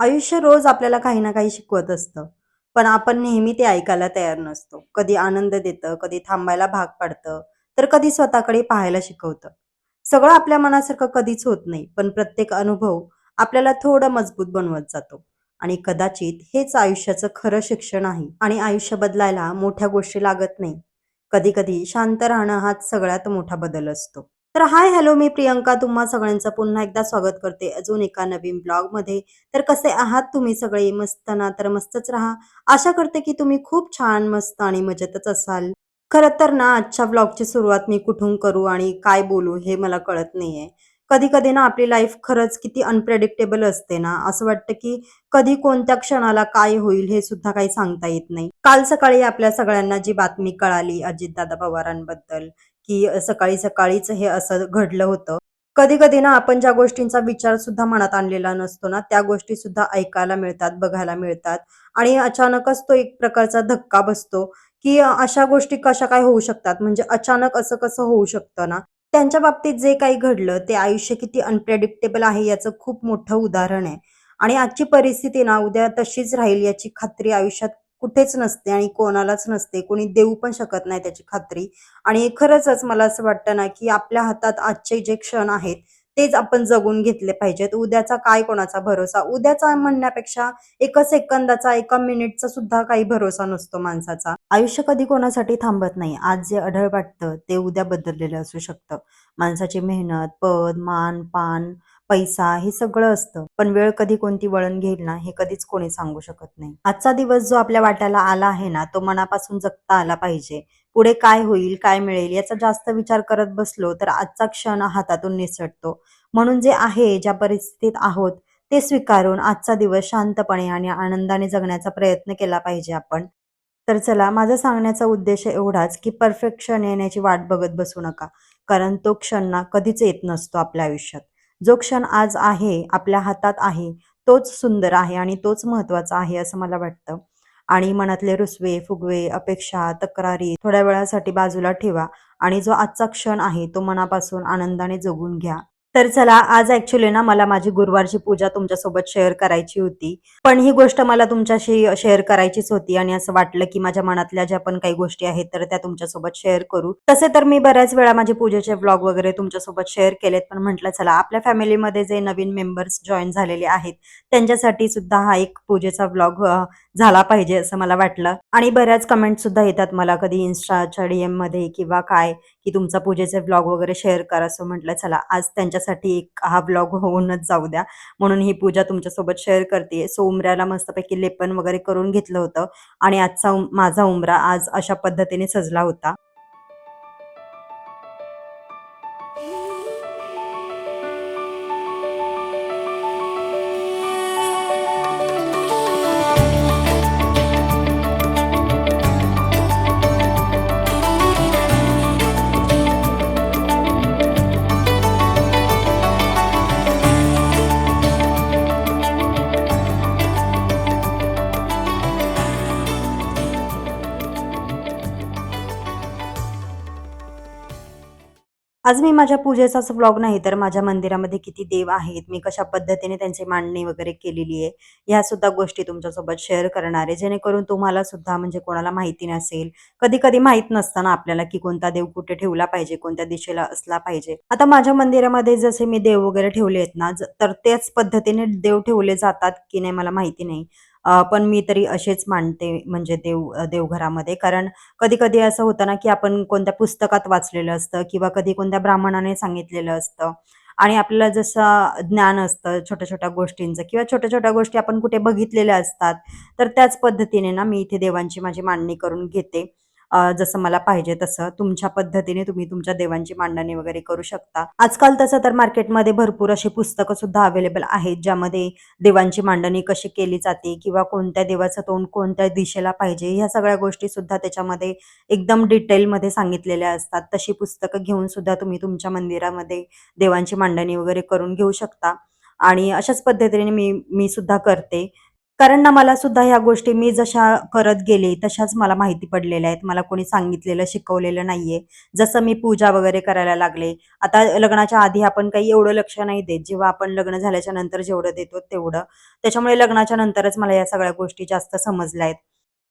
आयुष्य रोज आपल्याला काही ना काही शिकवत असतं. पण आपण नेहमी ते ऐकायला तयार नसतो. कधी आनंद देतं, कधी थांबायला भाग पाडतं, तर कधी स्वतःकडे पाहायला शिकवतं. सगळं आपल्या मनासारखं कधीच होत नाही, पण प्रत्येक अनुभव आपल्याला थोडं मजबूत बनवत जातो. आणि कदाचित हेच आयुष्याचं खरं शिक्षण आहे. आणि आयुष्य बदलायला मोठ्या गोष्टी लागत नाही. कधी-कधी शांत राहणं हाच सगळ्यात मोठा बदल असतो. तर हाय, हॅलो, मी प्रियंका तुम्हा सगळ्यांचं पुन्हा एकदा स्वागत करते अजून एका नवीन ब्लॉगमध्ये. तर कसे आहात तुम्ही सगळे? मस्त ना? तर मस्तच राहा. आशा करते की तुम्ही खूप छान, मस्त आणि मजेतच असाल. खरं तर ना, आजच्या ब्लॉगची सुरुवात मी कुठून करू आणि काय बोलू हे मला कळत नाहीये. कधी-कधी ना आपली लाईफ खरंच किती अनप्रेडिक्टेबल असते ना, असं वाटतं की कधी कोणत्या क्षणाला काय होईल हे सुद्धा काही सांगता येत नाही. काल सकाळी आपल्या सगळ्यांना जी बातमी कळाली अजितदादा पवारांबद्दल, की सकाळी-सकाळीच हे असं घडलं होतं. कधी-कधी ना आपण ज्या गोष्टींचा विचार सुद्धा मनात आणलेला नसतो ना, त्या गोष्टी सुद्धा ऐकायला मिळतात, बघायला मिळतात आणि अचानकच तो एक प्रकारचा धक्का बसतो, की अशा गोष्टी कशा काय होऊ शकतात? म्हणजे अचानक असं कसं होऊ शकतं ना? त्यांच्या बाबतीत जे काही घडलं ते आयुष्य किती अनप्रेडिक्टेबल आहे याचं खूप मोठं उदाहरण आहे. आणि आजची परिस्थिती ना उद्या तशीच राहील याची खात्री आयुष्यात कुठेच नसते आणि कोणालाच नसते. कोणी देऊ पण शकत नाही त्याची खात्री. आणि खरंचच मला असं वाटतं ना, की आपल्या हातात आजचे जे क्षण आहेत, तेच आपण जगून घेतले पाहिजेत. उद्याचा काय कोणाचा भरोसा? उद्याचा म्हणण्यापेक्षा एका सेकंदाचा, एका मिनिटचा सुद्धा काही भरोसा नसतो माणसाचा. आयुष्य कधी कोणासाठी थांबत नाही. आज जे अढळ वाटतं, ते उद्या बदललेलं असू शकतं. माणसाची मेहनत, पद, मान, पान, पैसा हे सगळं असतं. पण वेळ कधी कोणती वळण घेईल ना, हे कधीच कोणी सांगू शकत नाही. आजचा दिवस जो आपल्या वाट्याला आला आहे ना, तो मनापासून जगता आला पाहिजे. पुढे काय होईल, काय मिळेल याचा जास्त विचार करत बसलो तर आजचा क्षण हातातून निसटतो. म्हणून जे आहे, ज्या परिस्थितीत आहोत ते स्वीकारून आजचा दिवस शांतपणे आणि आनंदाने जगण्याचा प्रयत्न केला पाहिजे आपण. तर चला, माझा सांगण्याचा उद्देश एवढाच, की परफेक्ट क्षण येण्याची वाट बघत बसू नका. कारण तो क्षण ना कधीच येत नसतो आपल्या आयुष्यात. जो क्षण आज आहे, आपल्या हातात आहे, तोच सुंदर आहे आणि तोच महत्त्वाचा आहे असं मला वाटतं. आणि मनातले रुसवे-फुगवे, अपेक्षा, तक्रारी थोड्या वेळासाठी बाजूला ठेवा आणि जो आजचा क्षण आहे, तो मनापासून आनंदाने जगून घ्या. तर चला, आज ॲक्चुअली ना मला माझी गुरुवारची पूजा तुमच्यासोबत शेअर करायची होती. पण ही गोष्ट मला तुमच्याशी शेअर करायचीच होती आणि असं वाटलं, की माझ्या मनातल्या ज्या पण काही गोष्टी आहेत, तर त्या तुमच्यासोबत शेअर करू. तसे तर मी बऱ्याच वेळा माझे पूजेचे व्लॉग वगैरे तुमच्यासोबत शेअर केलेत, पण म्हटलं चला आपल्या फॅमिलीमध्ये जे नवीन मेंबर्स जॉइन झालेले आहेत, त्यांच्यासाठी सुद्धा हा एक पूजेचा व्लॉग झाला पाहिजे असं मला वाटलं. आणि बऱ्याच कमेंट सुद्धा येतात मला कधी Instaच्या डीएममध्ये किंवा काय, की तुमचा पूजेचे व्लॉग वगैरे शेअर करा. सो म्हटलं चला आज त्यांच्यासाठी एक हा व्लॉग होऊनच जाऊ द्या. म्हणून ही पूजा तुमच्यासोबत शेअर करतेय. सो उंबऱ्याला मस्तपैकी लेपन वगैरे करून घेतलं होतं आणि आजचा माझा उंबरा आज अशा पद्धतीने सजला होता. आज मी माझ्या पूजेचाच व्लॉग नाही तर माझ्या मंदिरामध्ये किती देव आहेत, मी कशा पद्धतीने त्यांची मांडणी वगैरे केलेली आहे, ह्या सुद्धा गोष्टी तुमच्यासोबत शेअर करणार आहे. जेणेकरून तुम्हाला सुद्धा म्हणजे कोणाला माहिती नसेल. कधी-कधी माहीत नसतं ना आपल्याला, की कोणता देव कुठे ठेवला पाहिजे, कोणत्या दिशेला असला पाहिजे. आता माझ्या मंदिरामध्ये जसे मी देव वगैरे ठेवले आहेत ना, तर त्याच पद्धतीने देव ठेवले जातात की नाही मला माहिती नाही. पण मी तरी असेच मानते म्हणजे देवघरामध्ये. कारण कधी-कधी असं होतं ना, की आपण कोणत्या पुस्तकात वाचलेलं असतं किंवा कधी कोणत्या ब्राह्मणाने सांगितलेलं असतं आणि आपल्याला जसं ज्ञान असतं छोट्या-छोट्या गोष्टींचं किंवा छोट्या-छोट्या गोष्टी आपण कुठे बघितलेल्या असतात. तर त्याच पद्धतीने ना मी इथे देवांची माझी मांडणी करून घेते. जसं मला पाहिजे तसं. तुमच्या पद्धतीने तुम्ही तुमच्या देवांची मांडणी वगैरे करू शकता. आजकाल तसं तर मार्केटमध्ये भरपूर अशी पुस्तकं सुद्धा अवेलेबल आहेत, ज्यामध्ये देवांची मांडणी कशी केली जाते किंवा कोणत्या देवाचं तोंड कोणत्या दिशेला पाहिजे, ह्या सगळ्या गोष्टी सुद्धा त्याच्यामध्ये एकदम डिटेलमध्ये सांगितलेल्या असतात. तशी पुस्तकं घेऊन सुद्धा तुम्ही तुमच्या मंदिरामध्ये देवांची मांडणी वगैरे करून घेऊ शकता आणि अशाच पद्धतीने मी मी सुद्धा करते. कारण ना मला सुद्धा ह्या गोष्टी मी जशा करत गेले तशाच मला माहिती पडलेल्या आहेत. मला कोणी सांगितलेलं, शिकवलेलं नाहीये. जसं मी पूजा वगैरे करायला लागले. आता लग्नाच्या आधी आपण काही एवढं लक्ष नाही देत. जेव्हा आपण लग्न झाल्याच्या नंतर जेवढं देतो तेवढं. त्याच्यामुळे लग्नाच्या नंतरच मला या सगळ्या गोष्टी जास्त समजल्या आहेत.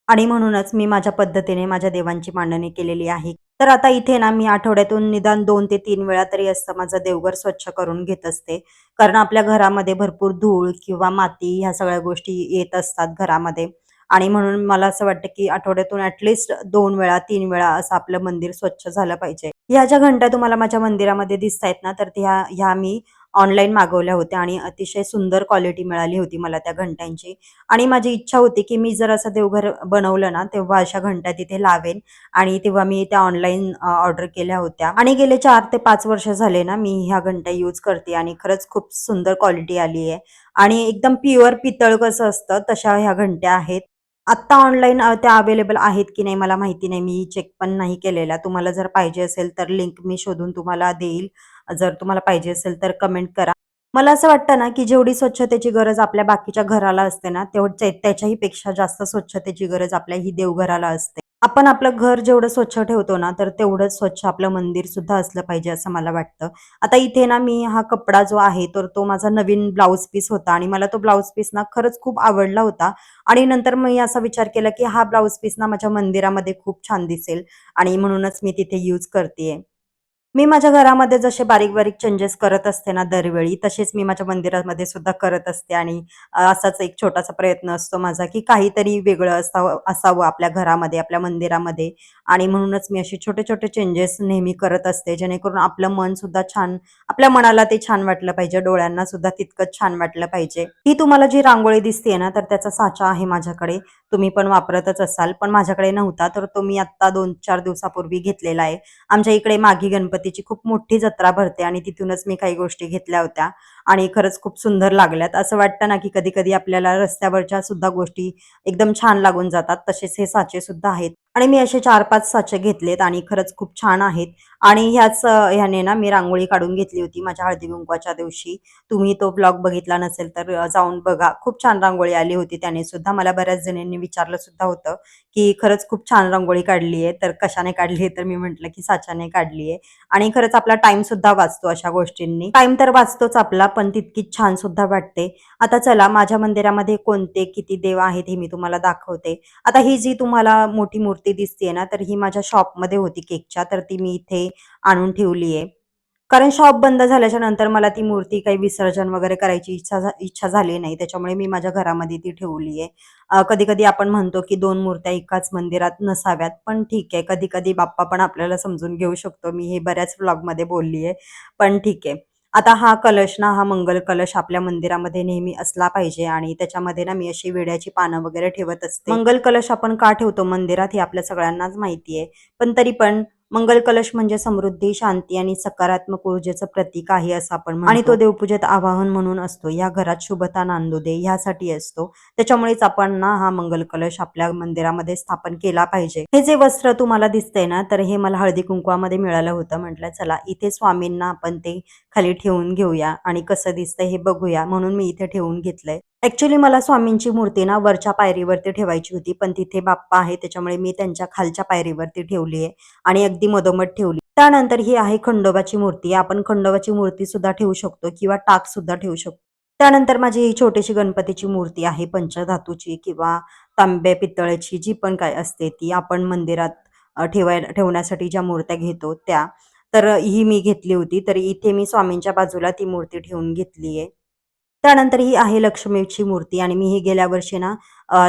आणि म्हणूनच मी माझ्या पद्धतीने माझ्या देवांची मांडणी केलेली आहे. तर आता इथे ना मी आठवड्यातून निदान 2 ते 3 वेळा तरी असं माझं देवघर स्वच्छ करून घेत असते. कारण आपल्या घरामध्ये भरपूर धूळ किंवा माती ह्या सगळ्या गोष्टी येत असतात घरामध्ये आणि म्हणून मला असं वाटतं, की आठवड्यातून ॲटलीस्ट 2 वेळा, 3 वेळा असं आपलं मंदिर स्वच्छ झालं पाहिजे. ह्या ज्या घंटा तुम्हाला माझ्या मंदिरामध्ये दिसतायत ना, तर ह्या ह्या मी ऑनलाईन मागवल्या होत्या आणि अतिशय सुंदर क्वालिटी मिळाली होती मला त्या घंट्यांची. आणि माझी इच्छा होती, की मी जर असं देवघर बनवलं ना, तेव्हा अशा घंटा तिथे लावेन आणि तेव्हा मी त्या ऑनलाईन ऑर्डर केल्या होत्या आणि गेले 4 ते 5 वर्ष झाले ना, मी ह्या घंटा यूज करते आणि खरंच खूप सुंदर क्वालिटी आली आहे आणि एकदम प्युअर पितळ कसं असतं, तशा ह्या घंट्या आहेत. आत्ता ऑनलाईन त्या अवेलेबल आहेत की नाही मला माहिती नाही. मी चेक पण नाही केलेल्या. तुम्हाला जर पाहिजे असेल तर लिंक मी शोधून तुम्हाला देईल. जर तुम्हाला पाहिजे असेल तर कमेंट करा. मला असं वाटतं ना, की जेवढी स्वच्छतेची गरज आपल्या बाकीच्या घराला असते ना, त्याच्याही पेक्षा जास्त स्वच्छतेची गरज आपल्या ही देवघराला असते. आपण आपलं घर जेवढं स्वच्छ ठेवतो ना, तर तेवढंच स्वच्छ आपलं मंदिर सुद्धा असलं पाहिजे असं मला वाटतं. आता इथे ना मी हा कपडा जो आहे, तर तो माझा नवीन ब्लाउज पीस होता आणि मला तो ब्लाउज पीस ना खरंच खूप आवडला होता आणि नंतर मी असा विचार केला, की हा ब्लाउज पीस ना माझ्या मंदिरामध्ये खूप छान दिसेल आणि म्हणूनच मी तिथे यूज करतीये. मी माझ्या घरामध्ये जसे बारीक-बारीक चेंजेस करत असते ना दरवेळी, तसेच मी माझ्या मंदिरामध्ये सुद्धा करत असते आणि असाच एक छोटासा प्रयत्न असतो माझा, की काहीतरी वेगळं असावं असावं आपल्या घरामध्ये, आपल्या मंदिरामध्ये आणि म्हणूनच मी असे छोटे-छोटे चेंजेस नेहमी करत असते, जेणेकरून आपलं मन सुद्धा छान आपल्या मनाला ते छान वाटलं पाहिजे, डोळ्यांना सुद्धा तितकंच छान वाटलं पाहिजे. ही तुम्हाला जी रांगोळी दिसतीये ना, तर त्याचा साचा आहे माझ्याकडे. तुम्ही पण वापरतच असाल, पण माझ्याकडे नव्हता, तर तो मी आत्ता 2-4 दिवसापूर्वी घेतलेला आहे. आमच्या इकडे माघी गणपतीची खूप मोठी जत्रा भरते आणि तिथूनच मी काही गोष्टी घेतल्या होत्या आणि खरंच खूप सुंदर लागल्यात. असं वाटतं ना, की कधी-कधी आपल्याला रस्त्यावरच्या सुद्धा गोष्टी एकदम छान लागून जातात. तसेच हे साचे सुद्धा आहेत आणि मी असे 4-5 साचे घेतलेत आणि खरंच खूप छान आहेत आणि ह्याने ना मी रांगोळी काढून घेतली होती माझ्या हळदी-कुंकवाच्या दिवशी. तुम्ही तो ब्लॉग बघितला नसेल तर जाऊन बघा. खूप छान रांगोळी आली होती त्याने सुद्धा. मला बऱ्याच जणींनी विचारलं सुद्धा होतं, की खरंच खूप छान रांगोळी काढली आहे. तर कशाने काढली आहे? तर मी म्हटलं, की साच्याने काढली आहे. आणि खरंच आपला टाईम सुद्धा वाचतो अशा गोष्टींनी. टाईम तर वाचतोच आपला, पण तितकीच छान सुद्धा वाटते. आता चला माझ्या मंदिरामध्ये कोणते किती देव आहेत हे मी तुम्हाला दाखवते. आता ही जी तुम्हाला मोठी मूर्ती दिसतीये ना, तर ही माझ्या शॉपमध्ये होती केकच्या, तर ती मी इथे आणून ठेवली आहे. कारण शॉप बंद झाल्याच्या नंतर मला ती मूर्ती काही विसर्जन वगैरे करायची इच्छा झाली नाही. त्याच्यामुळे मी माझ्या घरामध्ये ती ठेवली आहे. कधी-कधी आपण म्हणतो, की 2 मूर्त्या एकाच मंदिरात नसाव्यात, पण ठीक आहे. कधी-कधी बाप्पा पण आपल्याला समजून घेऊ शकतो. मी हे बऱ्याच व्लॉगमध्ये बोलली आहे, पण ठीक आहे. आता हा कलश ना, हा मंगल कलश आपल्या मंदिरामध्ये नेहमी असला पाहिजे आणि त्याच्यामध्ये ना, मी अशी विड्याची पानं वगैरे ठेवत असते. मंगल कलश आपण का ठेवतो मंदिरात हे आपल्या सगळ्यांनाच माहिती आहे. पण तरी पण मंगल कलश म्हणजे समृद्धी, शांती आणि सकारात्मक ऊर्जेचं प्रतीक आहे असं आपण म्हणतो आणि तो देवपूजेत आवाहन म्हणून असतो. या घरात शुभता नांदू दे ह्यासाठी असतो. त्याच्यामुळेच आपण ना हा मंगल कलश आपल्या मंदिरामध्ये स्थापन केला पाहिजे. हे जे वस्त्र तुम्हाला दिसतंय ना, तर हे मला हळदी-कुंकवामध्ये मिळालं होतं. म्हटलं चला इथे स्वामींना आपण ते खाली ठेवून घेऊया आणि कसं दिसतंय हे बघूया म्हणून मी इथे ठेवून घेतलंय. ॲक्चुअली मला स्वामींची मूर्ती ना वरच्या पायरीवरती ठेवायची होती, पण तिथे बाप्पा आहे त्याच्यामुळे मी त्यांच्या खालच्या पायरीवरती ठेवली आहे. आणि अगदी मधोमध ठेवली. त्यानंतर ही आहे खंडोबाची मूर्ती. आपण खंडोबाची मूर्ती सुद्धा ठेवू शकतो किंवा टाक सुद्धा ठेवू शकतो. त्यानंतर माझी ही छोटीशी गणपतीची मूर्ती आहे पंचधातूची किंवा तांब्या पितळेची जी पण काय असते ती आपण मंदिरात ठेवण्यासाठी ज्या मूर्त्या घेतो त्या. तर ही मी घेतली होती. तर इथे मी स्वामींच्या बाजूला ती मूर्ती ठेवून घेतली आहे. त्यानंतर ही आहे लक्ष्मीची मूर्ती आणि मी ही गेल्या वर्षी ना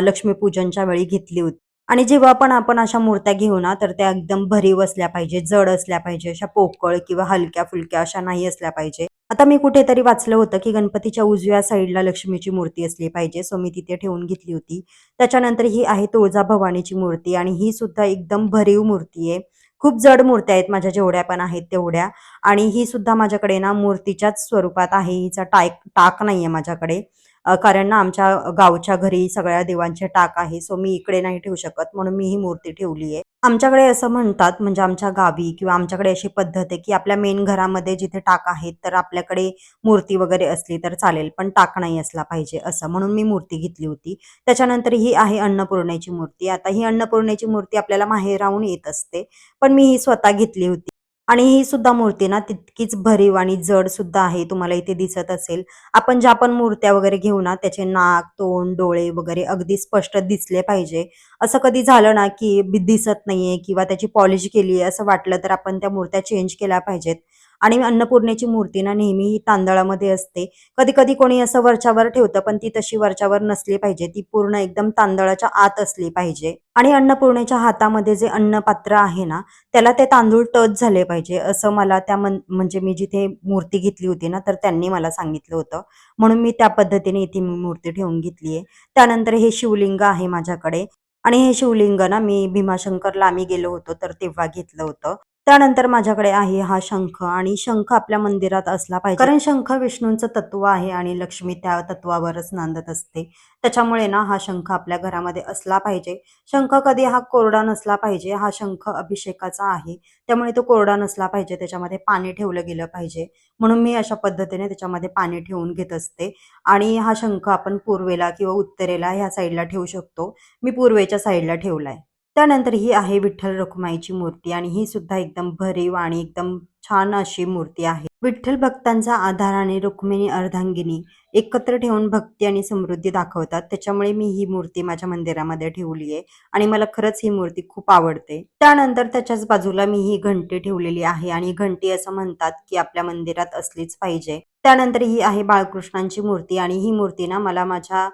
लक्ष्मीपूजनच्या वेळी घेतली होती. आणि जेव्हा पण आपण अशा मूर्त्या घेऊ ना, तर त्या एकदम भरीव असल्या पाहिजे, जड असल्या पाहिजे, अशा पोकळ किंवा हलक्या-फुलक्या अशा नाही असल्या पाहिजे. आता मी कुठेतरी वाचलं होतं, की गणपतीच्या उजव्या साईडला लक्ष्मीची मूर्ती असली पाहिजे, सो मी तिथे ठेवून घेतली होती. त्याच्यानंतर ही आहे तुळजाभवानीची मूर्ती आणि ही सुद्धा एकदम भरीव मूर्ती आहे. खूप जड मूर्त्या आहेत माझ्या जेवढ्या पण आहेत तेवढ्या आणि ही सुद्धा माझ्याकडे ना मूर्तीच्याच स्वरूपात आहे. हिचा टाक नाहीये माझ्याकडे. कारण ना आमच्या गावच्या घरी सगळ्या देवांचे टाक आहे. सो मी इकडे नाही ठेवू शकत म्हणून मी ही मूर्ती ठेवली आहे. आमच्याकडे असं म्हणतात म्हणजे आमच्या गावी किंवा आमच्याकडे अशी पद्धत आहे, की आपल्या मेन घरामध्ये जिथे टाक आहेत, तर आपल्याकडे मूर्ती वगैरे असली तर चालेल, पण टाक नाही असला पाहिजे असं. म्हणून मी मूर्ती घेतली होती. त्याच्यानंतर ही आहे अन्नपूर्णेची मूर्ती. आता ही अन्नपूर्णेची मूर्ती आपल्याला माहेराहून येत असते, पण मी ही स्वतः घेतली होती. आणि ही सुद्धा मूर्ती ना तितकीच भरीव आणि जड सुद्धा आहे. तुम्हाला इथे दिसत असेल. आपण ज्या पण मूर्त्या वगैरे घेऊ ना, त्याचे नाक, तोंड, डोळे वगैरे अगदी स्पष्ट दिसले पाहिजे. असं कधी झालं ना, की दिसत नाहीये किंवा त्याची पॉलिश केली आहे असं वाटलं, तर आपण त्या मूर्त्या चेंज केल्या पाहिजेत. आणि अन्नपूर्णेची मूर्ती ना नेहमी ही तांदळामध्ये असते. कधी-कधी कोणी असं वरच्यावर ठेवतं, पण ती तशी वरच्यावर नसली पाहिजे. ती पूर्ण एकदम तांदळाच्या आत असली पाहिजे. आणि अन्नपूर्णेच्या हातामध्ये जे अन्नपात्र आहे ना, त्याला ते तांदूळ टच झाले पाहिजे, असं मला त्या म्हणजे मी जिथे मूर्ती घेतली होती ना, तर त्यांनी मला सांगितलं होतं. म्हणून मी त्या पद्धतीने इथे मी मूर्ती ठेवून घेतली आहे. त्यानंतर हे शिवलिंग आहे माझ्याकडे आणि हे शिवलिंग ना मी भीमाशंकरला आम्ही गेलो होतो, तर तेव्हा घेतलं होतं. त्यानंतर माझ्याकडे आहे हा शंख आणि शंख आपल्या मंदिरात असला पाहिजे. कारण शंख विष्णूंचं तत्व आहे आणि लक्ष्मी त्या तत्वावरच नांदत असते. त्याच्यामुळे ना हा शंख आपल्या घरामध्ये असला पाहिजे. शंख कधी हा कोरडा नसला पाहिजे. हा शंख अभिषेकाचा आहे. त्यामुळे तो कोरडा नसला पाहिजे. त्याच्यामध्ये पाणी ठेवलं गेलं पाहिजे. म्हणून मी अशा पद्धतीने त्याच्यामध्ये पाणी ठेवून घेत असते. आणि हा शंख आपण पूर्वेला किंवा उत्तरेला ह्या साईडला ठेवू शकतो. मी पूर्वेच्या साईडला ठेवलाय. त्यानंतर ही आहे विठ्ठल रखुमाईची मूर्ती आणि ही सुद्धा एकदम भरीव आणि एकदम छान अशी मूर्ती आहे. विठ्ठल भक्तांचा आधार आणि रुक्मिणी अर्धांगिनी एकत्र ठेवून भक्ती आणि समृद्धी दाखवतात. त्याच्यामुळे मी ही मूर्ती माझ्या मंदिरामध्ये ठेवली आहे आणि मला खरंच ही मूर्ती खूप आवडते. त्यानंतर त्याच्याच बाजूला मी ही घंटी ठेवलेली आहे आणि घंटी असं म्हणतात, की आपल्या मंदिरात असलीच पाहिजे. त्यानंतर ही आहे बाळकृष्णांची मूर्ती आणि ही मूर्ती ना मला माझ्या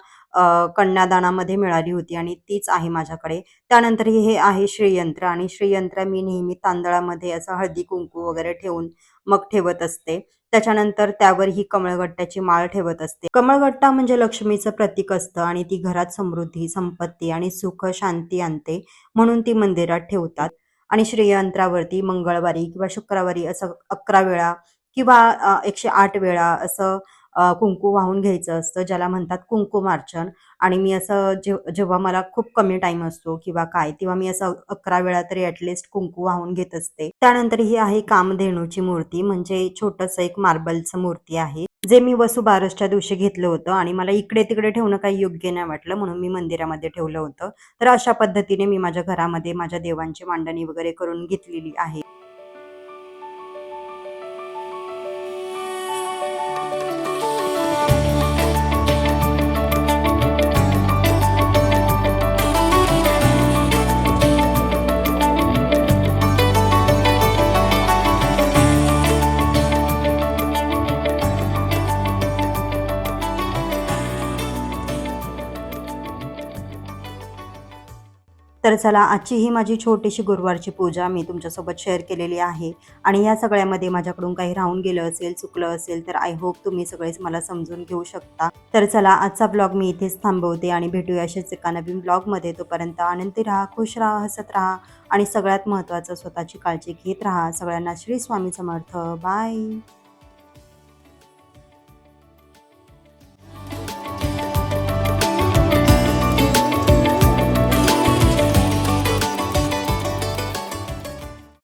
कन्यादानामध्ये मिळाली होती आणि तीच आहे माझ्याकडे. त्यानंतर हे आहे श्रीयंत्र आणि श्रीयंत्र मी नेहमी तांदळामध्ये असं हळदी-कुंकू वगैरे ठेवून मग ठेवत असते. त्याच्यानंतर त्यावर ही कमळगट्ट्याची माळ ठेवत असते. कमळगट्टा म्हणजे लक्ष्मीचं प्रतीक असतं आणि ती घरात समृद्धी, संपत्ती आणि सुख, शांती आणते. म्हणून ती मंदिरात ठेवतात. आणि श्रीयंत्रावरती मंगळवारी किंवा शुक्रवारी असं 11 वेळा किंवा 108 वेळा असं कुंकू वाहून घ्यायचं असतं, ज्याला म्हणतात कुंकुमार्चन. आणि मी असं जेव्हा मला खूप कमी टाईम असतो किंवा काय, तेव्हा मी असं 11 वेळा तरी ॲटलीस्ट कुंकू वाहून घेत असते. त्यानंतर ही आहे कामधेनूची मूर्ती, म्हणजे छोटंसं एक मार्बलचं मूर्ती आहे, जे मी वसुबारसच्या दिवशी घेतलं होतं आणि मला इकडे-तिकडे ठेवणं काही योग्य नाही वाटलं, म्हणून मी मंदिरामध्ये ठेवलं होतं. तर अशा पद्धतीने मी माझ्या घरामध्ये माझ्या देवांची मांडणी वगैरे करून घेतलेली आहे. तर चला, आजची ही माझी छोटीशी गुरुवारची पूजा मी तुमच्यासोबत शेअर केलेली आहे आणि या सगळ्यामध्ये माझ्याकडून काही राहून गेलं असेल, चुकलं असेल, तर आय होप तुम्ही सगळेच मला समजून घेऊ शकता. तर चला, आजचा ब्लॉग मी इथेच थांबवते आणि भेटूया असेच एका नवीन ब्लॉगमध्ये. तोपर्यंत आनंदी राहा, खुश राहा, हसत राहा आणि सगळ्यात महत्त्वाचं स्वतःची काळजी घेत राहा. सगळ्यांना श्री स्वामी समर्थ. बाय.